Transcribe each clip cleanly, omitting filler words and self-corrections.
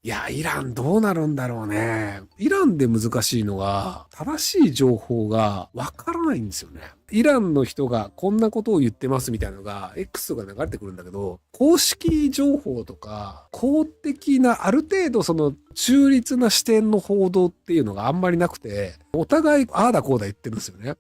いや、イランどうなるんだろうね。イランで難しいのが、正しい情報がわからないんですよね。イランの人がこんなことを言ってますみたいなのが、X とか流れてくるんだけど、公式情報とか、公的な、ある程度その中立な視点の報道っていうのがあんまりなくて、お互いああだこうだ言ってるんですよね。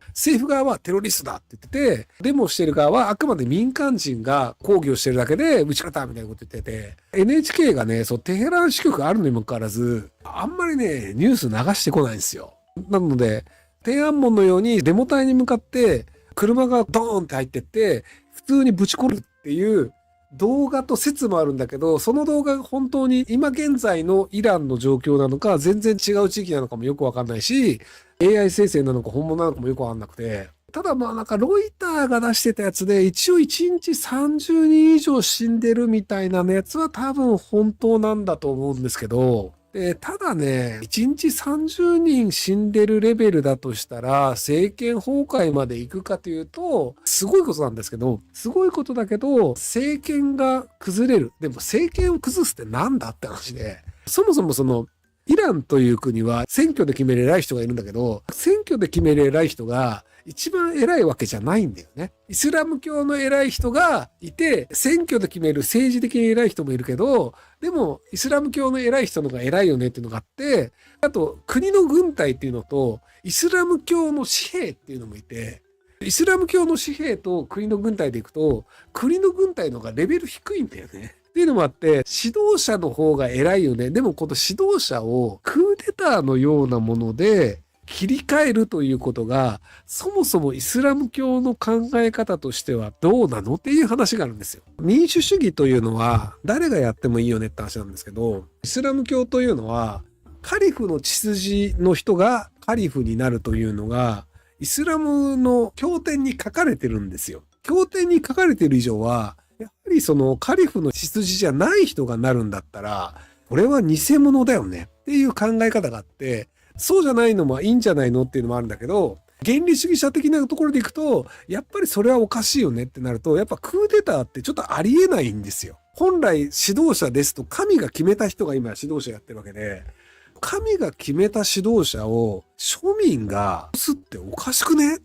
政府側はテロリストだって言ってて、デモしてる側はあくまで民間人が抗議をしてるだけで、打ち方みたいなこと言ってて、NHK がね、そう、テヘラン支局あるにもかかわらず、あんまりね、ニュース流してこないんですよ。なので、天安門のようにデモ隊に向かって、車がドーンって入ってって、普通にぶち込むっていう動画と説もあるんだけど、その動画が本当に今現在のイランの状況なのか、全然違う地域なのかもよくわかんないし、AI 生成なのか本物なのかもよくわかんなくて、ただまあなんかロイターが出してたやつで一応1日30人以上死んでるみたいなやつは多分本当なんだと思うんですけど、ただね、1日30人死んでるレベルだとしたら、政権崩壊まで行くかというと、すごいことなんですけど、すごいことだけど、政権が崩れる。でも政権を崩すってなんだって話で、そもそもその、イランという国は選挙で決める偉い人がいるんだけど、選挙で決める偉い人が一番偉いわけじゃないんだよね。イスラム教の偉い人がいて、選挙で決める政治的に偉い人もいるけど、でもイスラム教の偉い人の方が偉いよねっていうのがあって、あと国の軍隊っていうのと、イスラム教の紙幣っていうのもいて、イスラム教の紙幣と国の軍隊でいくと、国の軍隊の方がレベル低いんだよね。っていうのもあって、指導者の方が偉いよね。でもこの指導者をクーデターのようなもので切り替えるということが、そもそもイスラム教の考え方としてはどうなのっていう話があるんですよ。民主主義というのは誰がやってもいいよねって話なんですけど、イスラム教というのはカリフの血筋の人がカリフになるというのが、イスラムの経典に書かれてるんですよ。経典に書かれている以上は、やはりそのカリフの血筋じゃない人がなるんだったら、これは偽物だよねっていう考え方があって、そうじゃないのもいいんじゃないのっていうのもあるんだけど、原理主義者的なところでいくと、やっぱりそれはおかしいよねってなると、やっぱクーデターってちょっとありえないんですよ。本来指導者ですと、神が決めた人が今指導者やってるわけで、神が決めた指導者を庶民が押すっておかしくね？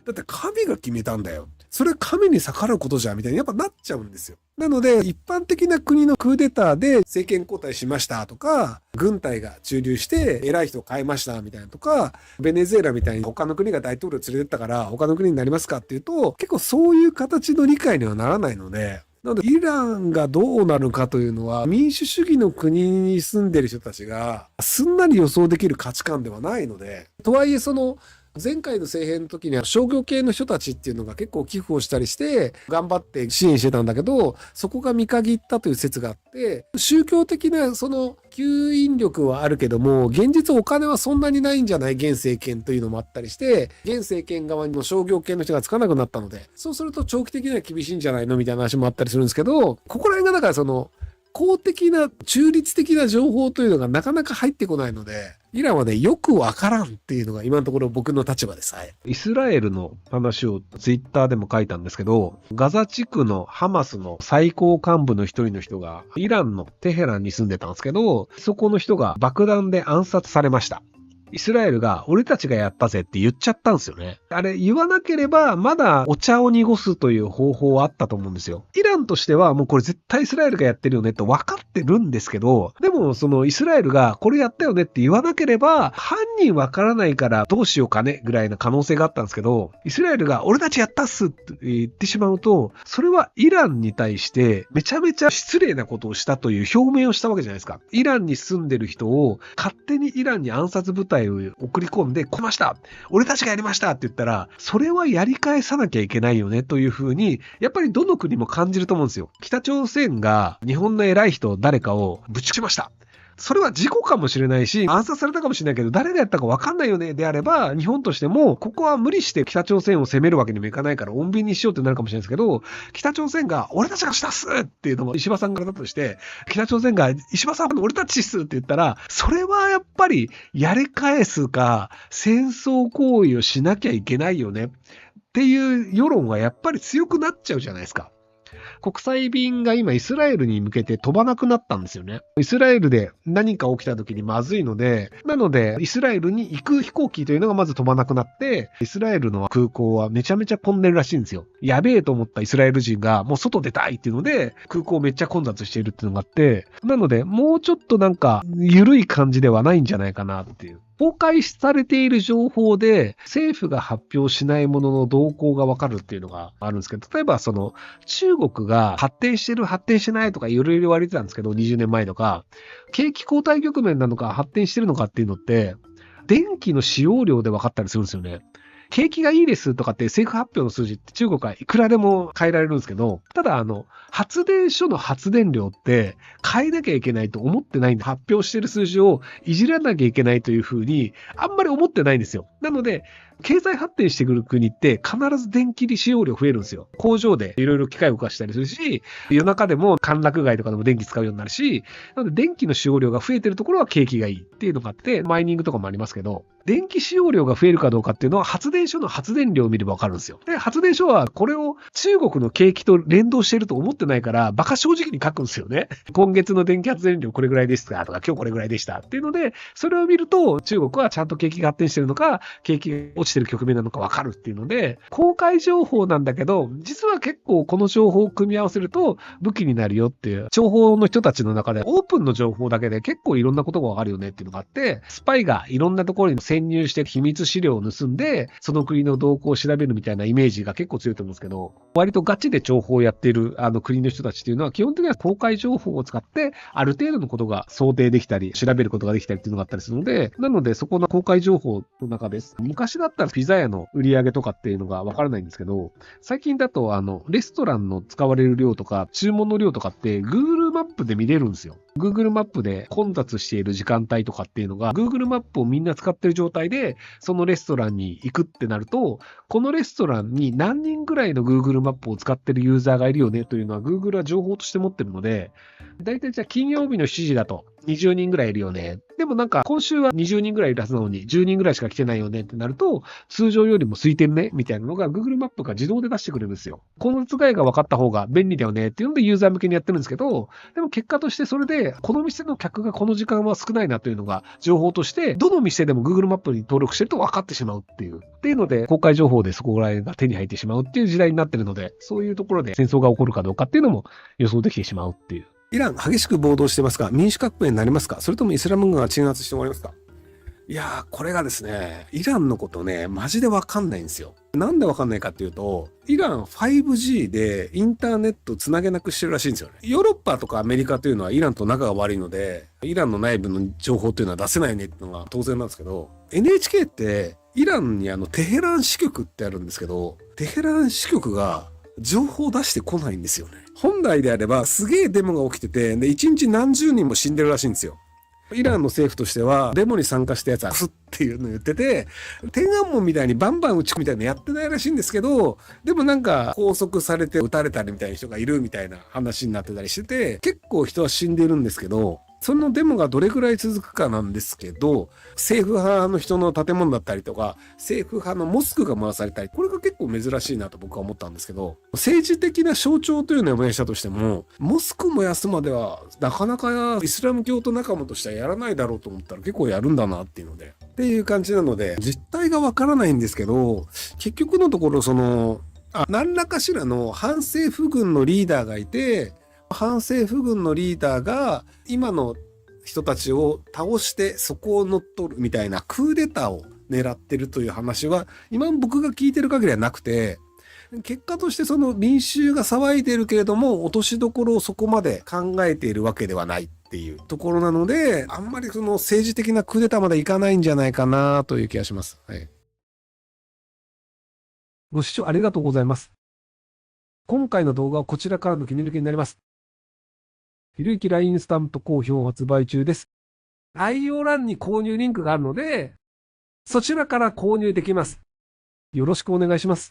だって神が決めたんだよ。それ神に逆らうことじゃんみたいにやっぱなっちゃうんですよ。なので一般的な国のクーデターで政権交代しましたとか、軍隊が駐留して偉い人を変えましたみたいなとか、ベネズエラみたいに他の国が大統領連れてったから他の国になりますかっていうと、結構そういう形の理解にはならないので、なのでイランがどうなるかというのは民主主義の国に住んでる人たちがすんなり予想できる価値観ではないので、とはいえその前回の政変の時には商業系の人たちっていうのが結構寄付をしたりして頑張って支援してたんだけど、そこが見限ったという説があって、宗教的なその吸引力はあるけども、現実お金はそんなにないんじゃない現政権というのもあったりして、現政権側にも商業系の人がつかなくなったので、そうすると長期的には厳しいんじゃないのみたいな話もあったりするんですけど、ここら辺がだからその公的な中立的な情報というのがなかなか入ってこないので、イランはね、よくわからんっていうのが今のところ僕の立場です。はい。イスラエルの話をツイッターでも書いたんですけど、ガザ地区のハマスの最高幹部の一人の人が、イランのテヘランに住んでたんですけど、そこの人が爆弾で暗殺されました。イスラエルが俺たちがやったぜって言っちゃったんですよね。あれ言わなければまだお茶を濁すという方法はあったと思うんですよ。イランとしてはもうこれ絶対イスラエルがやってるよねって分かってるんですけど、でもそのイスラエルがこれやったよねって言わなければ犯人分からないからどうしようかねぐらいな可能性があったんですけど、イスラエルが俺たちやったっすって言ってしまうと、それはイランに対してめちゃめちゃ失礼なことをしたという表明をしたわけじゃないですか。イランに住んでる人を勝手にイランに暗殺部隊を送り込んで、来ました俺たちがやりましたって言ったら、それはやり返さなきゃいけないよねというふうに、やっぱりどの国も感じると思うんですよ。北朝鮮が日本の偉い人誰かをぶちしました。それは事故かもしれないし、暗殺されたかもしれないけど、誰がやったか分かんないよねであれば、日本としても、ここは無理して北朝鮮を攻めるわけにもいかないから、穏便にしようってなるかもしれないですけど、北朝鮮が、俺たちがしたっすっていうのも、石破さんからだとして、北朝鮮が、石破さん、俺たちっすって言ったら、それはやっぱり、やり返すか、戦争行為をしなきゃいけないよねっていう世論はやっぱり強くなっちゃうじゃないですか。国際便が今イスラエルに向けて飛ばなくなったんですよね。イスラエルで何か起きた時にまずいので、なのでイスラエルに行く飛行機というのがまず飛ばなくなって、イスラエルの空港はめちゃめちゃ混んでるらしいんですよ。やべえと思ったイスラエル人がもう外出たいっていうので、空港めっちゃ混雑しているっていうのがあって、なのでもうちょっとなんか緩い感じではないんじゃないかなっていう。公開されている情報で政府が発表しないものの動向がわかるっていうのがあるんですけど、例えばその中国が発展してる発展してないとかいろいろ言われてたんですけど、20年前とか、景気後退局面なのか発展してるのかっていうのって、電気の使用量で分かったりするんですよね。景気がいいですとかって政府発表の数字って中国はいくらでも変えられるんですけど、ただ発電所の発電量って変えなきゃいけないと思ってないんで、発表してる数字をいじらなきゃいけないというふうにあんまり思ってないんですよ。なので、経済発展してくる国って必ず電気使用量増えるんですよ。工場でいろいろ機械を動かしたりするし、夜中でも歓楽街とかでも電気使うようになるし、なので電気の使用量が増えてるところは景気がいいっていうのがあって、マイニングとかもありますけど、電気使用量が増えるかどうかっていうのは発電所の発電量を見ればわかるんですよ。で、発電所はこれを中国の景気と連動していると思ってないから、バカ正直に書くんですよね。今月の電気発電量これぐらいでしたとか、今日これぐらいでしたっていうので、それを見ると中国はちゃんと景気が発展してるのか、景気が落ちてる局面なのかわかるっていうので、公開情報なんだけど、実は結構この情報を組み合わせると武器になるよっていう、情報の人たちの中でオープンの情報だけで結構いろんなことがわかるよねっていうのがあって、スパイがいろんなところに潜入して秘密資料を盗んで、その国の動向を調べるみたいなイメージが結構強いと思うんですけど、割とガチで情報をやっている国の人たちっていうのは基本的には公開情報を使ってある程度のことが想定できたり、調べることができたりっていうのがあったりするので、なのでそこの公開情報の中です。昔だったらピザ屋の売り上げとかっていうのがわからないんですけど、最近だとレストランの使われる量とか注文の量とかって Google マップで見れるんですよ。Google マップで混雑している時間帯とかっていうのが Google マップをみんな使ってる状態でそのレストランに行くってなると、このレストランに何人ぐらいの Google マップを使ってるユーザーがいるよねというのは Google は情報として持ってるので、だいたいじゃあ金曜日の7時だと20人ぐらいいるよね。でもなんか今週は20人ぐらいいるはずなのに10人ぐらいしか来てないよねってなると、通常よりも空いてるねみたいなのが Google マップが自動で出してくれるんですよ。混雑具合が分かった方が便利だよねっていうのでユーザー向けにやってるんですけど、でも結果としてそれでこの店の客がこの時間は少ないなというのが情報としてどの店でも Google マップに登録してると分かってしまうっていう。っていうので公開情報でそこぐらいが手に入ってしまうっていう時代になってるので、そういうところで戦争が起こるかどうかっていうのも予想できてしまうっていう。イラン激しく暴動してますか？民主革命になりますか？それともイスラム軍が鎮圧して終わりますか？いやー、これがですね、イランのことね、マジでわかんないんですよ。なんでわかんないかっていうと、イラン 5G でインターネットつなげなくしてるらしいんですよね。ヨーロッパとかアメリカというのはイランと仲が悪いので、イランの内部の情報というのは出せないねっていうのが当然なんですけど、NHK ってイランにテヘラン支局ってあるんですけど、テヘラン支局が情報を出してこないんですよね。本来であればすげえデモが起きてて、で、1日何十人も死んでるらしいんですよ。イランの政府としては、デモに参加したやつは殺すっていうのを言ってて、天安門みたいにバンバン撃ち込むみたいなのやってないらしいんですけど、でもなんか拘束されて撃たれたりみたいな人がいるみたいな話になってたりしてて、結構人は死んでるんですけど、そのデモがどれくらい続くかなんですけど、政府派の人の建物だったりとか、政府派のモスクが回されたり、これが結構珍しいなと僕は思ったんですけど、政治的な象徴というのを燃やしたとしても、モスク燃やすまではなかなかイスラム教徒仲間としてはやらないだろうと思ったら結構やるんだなっていうので、っていう感じなので、実態がわからないんですけど、結局のところ何らかしらの反政府軍のリーダーがいて、反政府軍のリーダーが今の人たちを倒してそこを乗っ取るみたいなクーデターを狙ってるという話は今僕が聞いてる限りはなくて、結果としてその民衆が騒いでるけれども落としどころをそこまで考えているわけではないっていうところなので、あんまりその政治的なクーデターまでいかないんじゃないかなという気がします。はい。ご視聴ありがとうございます。今回の動画はこちらからの切り抜きになります。ひろゆき LINE スタンプ好評発売中です。概要欄に購入リンクがあるので、そちらから購入できます。よろしくお願いします。